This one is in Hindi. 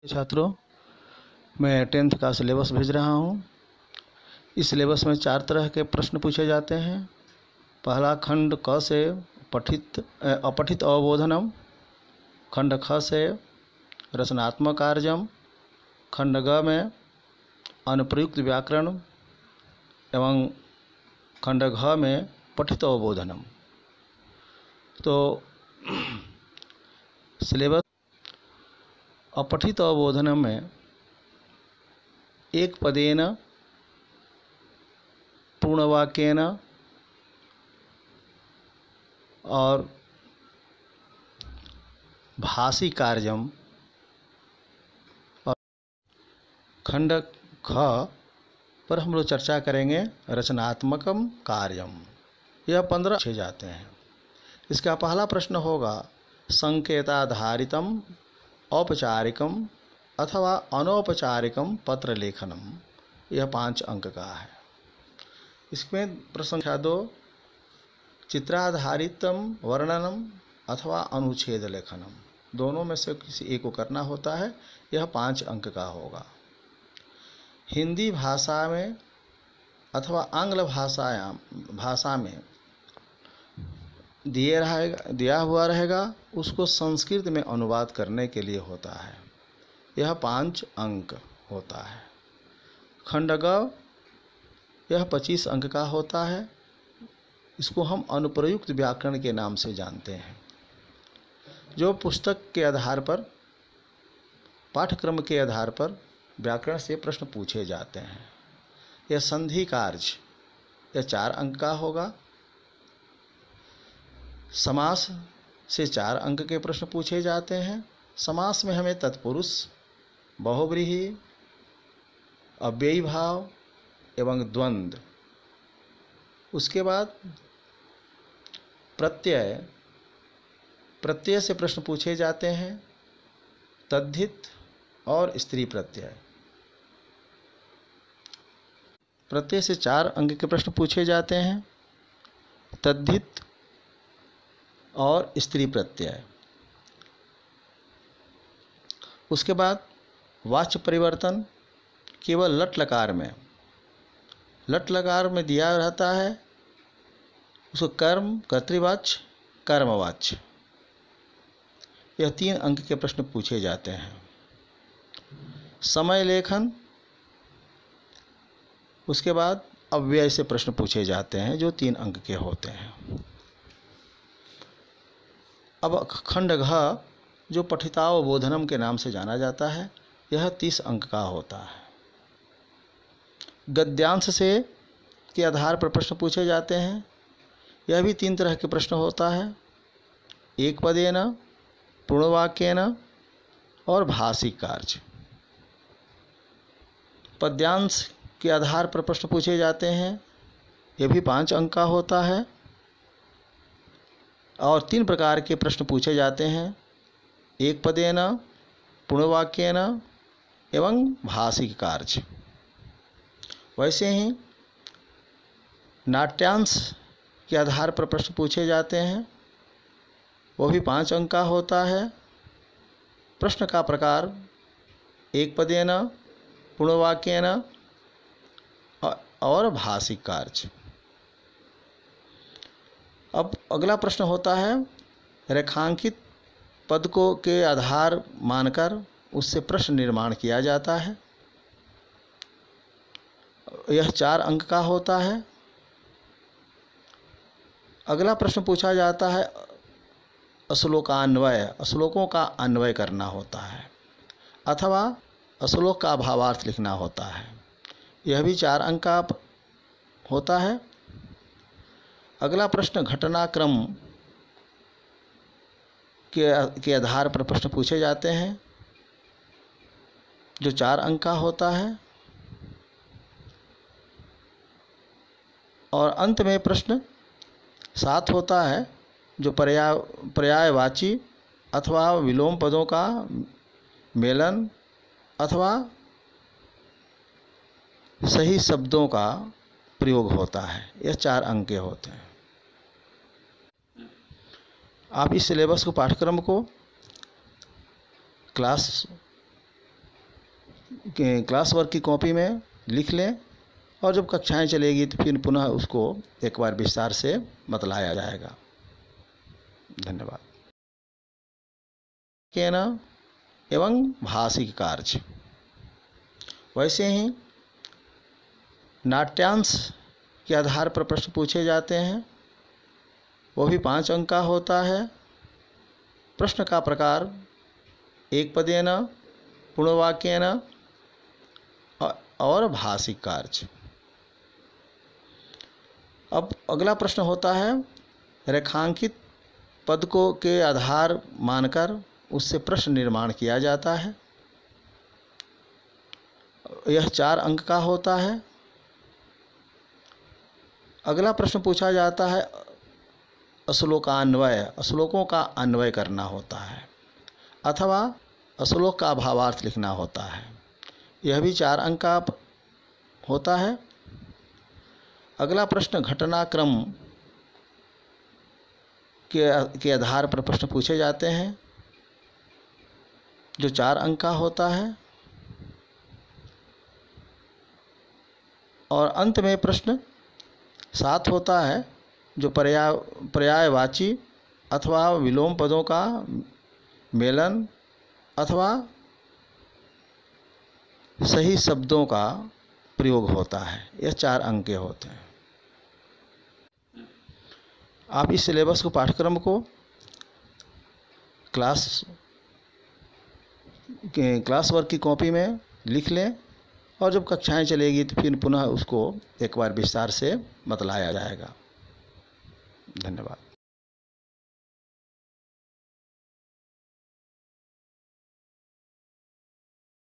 छात्रों, मैं 10th का सिलेबस भेज रहा हूँ। इस सिलेबस में 4 तरह के प्रश्न पूछे जाते हैं। पहला खंड क से अपठित अवबोधनम, खंड ख से रचनात्मक कार्यम, खंड ग में अनुप्रयुक्त व्याकरण एवं खंड घ में पठित अवबोधनम। तो सिलेबस अपठित अवबोधनम में एक पदेन पूर्णवाक्येन और भाषी कार्यम, और खंड ख पर हम लोग चर्चा करेंगे रचनात्मकम कार्यम। यह 15 पूछे जाते हैं। इसका पहला प्रश्न होगा संकेताधारितम औपचारिकम अथवा अनौपचारिकम पत्र लेखनम। यह 5 अंक का है। इसमें प्रश्न संख्या 2 चित्राधारितम वर्णनम अथवा अनुच्छेद लेखनम। दोनों में से किसी एक को करना होता है। यह 5 अंक का होगा। हिंदी भाषा में अथवा आंग्ल भाषा में दिया हुआ रहेगा, उसको संस्कृत में अनुवाद करने के लिए होता है। यह 5 अंक होता है। खंड ग यह 25 अंक का होता है। इसको हम अनुप्रयुक्त व्याकरण के नाम से जानते हैं, जो पुस्तक के आधार पर, पाठ्यक्रम के आधार पर व्याकरण से प्रश्न पूछे जाते हैं। यह संधि कार्य, यह 4 अंक का होगा। समास से 4 अंक के प्रश्न पूछे जाते हैं। समास में हमें तत्पुरुष, बहुव्रीहि, अव्ययी भाव एवं द्वंद्व। उसके बाद प्रत्यय से प्रश्न पूछे जाते हैं। तद्धित और स्त्री प्रत्यय। प्रत्यय से 4 अंक के प्रश्न पूछे जाते हैं। तद्धित और स्त्री प्रत्यय। उसके बाद वाच्य परिवर्तन केवल लट लकार में दिया रहता है। उसको कर्म, कर्तृवाच्य, कर्मवाच्य। यह 3 अंक के प्रश्न पूछे जाते हैं। समय लेखन, उसके बाद अव्यय से प्रश्न पूछे जाते हैं, जो 3 अंक के होते हैं। अब खंड घ, जो पठितावबोधनम के नाम से जाना जाता है, यह 30 अंक का होता है। गद्यांश से के आधार पर प्रश्न पूछे जाते हैं। यह भी 3 तरह के प्रश्न होता है। एक पदेन, पूर्णवाक्येन और भाषी कार्य। पद्यांश के आधार पर प्रश्न पूछे जाते हैं। यह भी 5 अंक का होता है। और 3 प्रकार के प्रश्न पूछे जाते हैं। एक पदेन, पूर्णवाक्येन एवं भाषी कार्य। वैसे ही नाट्यांश के आधार पर प्रश्न पूछे जाते हैं। वो भी 5 अंक का होता है। प्रश्न का प्रकार एक पदेन, पूर्णवाक्येन और भाषी कार्य। अब अगला प्रश्न होता है रेखांकित पद को के आधार मानकर उससे प्रश्न निर्माण किया जाता है। यह 4 अंक का होता है। अगला प्रश्न पूछा जाता है श्लोकान्वय। श्लोकों का अन्वय करना होता है अथवा श्लोक का भावार्थ लिखना होता है। यह भी 4 अंक का होता है। अगला प्रश्न घटनाक्रम के आधार पर प्रश्न पूछे जाते हैं, जो 4 अंक का होता है। और अंत में प्रश्न 7 होता है, जो पर्यायवाची अथवा विलोम पदों का मेलन अथवा सही शब्दों का प्रयोग होता है। यह 4 अंक के होते हैं। आप इस सिलेबस को, पाठ्यक्रम को क्लास क्लास वर्क की कॉपी में लिख लें और जब कक्षाएं चलेगी तो फिर पुनः उसको एक बार विस्तार से बतलाया जाएगा। धन्यवाद। केन एवं भाषिक कार्य। वैसे ही नाट्यांश के आधार पर प्रश्न पूछे जाते हैं, वो भी 5 अंक का होता है। प्रश्न का प्रकार एक पदेन, पूर्णवाक्येन और भाषिक कार्य। अब अगला प्रश्न होता है रेखांकित पद को के आधार मानकर उससे प्रश्न निर्माण किया जाता है। यह 4 अंक का होता है। अगला प्रश्न पूछा जाता है श्लोकान्वय, श्लोकों का अन्वय करना होता है अथवा श्लोक का भावार्थ लिखना होता है। यह भी 4 अंक का होता है। अगला प्रश्न घटनाक्रम के आधार पर प्रश्न पूछे जाते हैं, जो 4 अंक का होता है। और अंत में प्रश्न 7 होता है, जो पर्यायवाची अथवा विलोम पदों का मेलन अथवा सही शब्दों का प्रयोग होता है। यह 4 अंक के होते हैं। आप इस सिलेबस को, पाठ्यक्रम को क्लास वर्क की कॉपी में लिख लें और जब कक्षाएं चलेगी तो फिर पुनः उसको एक बार विस्तार से बतलाया जाएगा। धन्यवाद।